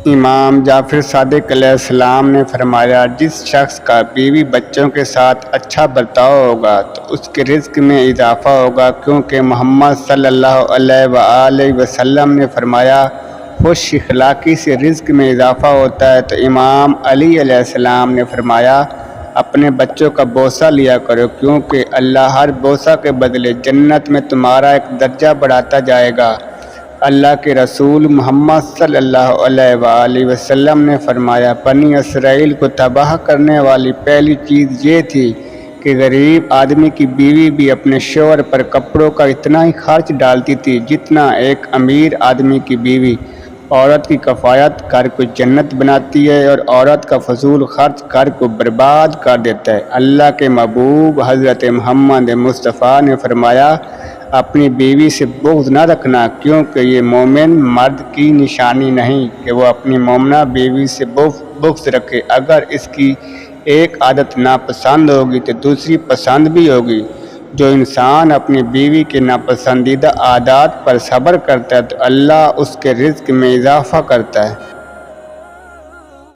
امام جعفر صادق علیہ السلام نے فرمایا، جس شخص کا بیوی بچوں کے ساتھ اچھا برتاؤ ہوگا تو اس کے رزق میں اضافہ ہوگا، کیونکہ محمد صلی اللہ علیہ وآلہ وسلم نے فرمایا، خوش اخلاقی سے رزق میں اضافہ ہوتا ہے۔ تو امام علی علیہ السلام نے فرمایا، اپنے بچوں کا بوسہ لیا کرو، کیونکہ اللہ ہر بوسہ کے بدلے جنت میں تمہارا ایک درجہ بڑھاتا جائے گا۔ اللہ کے رسول محمد صلی اللہ علیہ وآلہ وسلم نے فرمایا، بنی اسرائیل کو تباہ کرنے والی پہلی چیز یہ تھی کہ غریب آدمی کی بیوی بھی اپنے شوہر پر کپڑوں کا اتنا ہی خرچ ڈالتی تھی جتنا ایک امیر آدمی کی بیوی۔ عورت کی کفایت گھر کو جنت بناتی ہے اور عورت کا فضول خرچ گھر کو برباد کر دیتا ہے۔ اللہ کے محبوب حضرت محمد مصطفیٰ نے فرمایا، اپنی بیوی سے بغض نہ رکھنا، کیونکہ یہ مومن مرد کی نشانی نہیں کہ وہ اپنی مومنہ بیوی سے بغض رکھے۔ اگر اس کی ایک عادت ناپسند ہوگی تو دوسری پسند بھی ہوگی۔ جو انسان اپنی بیوی کے ناپسندیدہ عادات پر صبر کرتا ہے تو اللہ اس کے رزق میں اضافہ کرتا ہے۔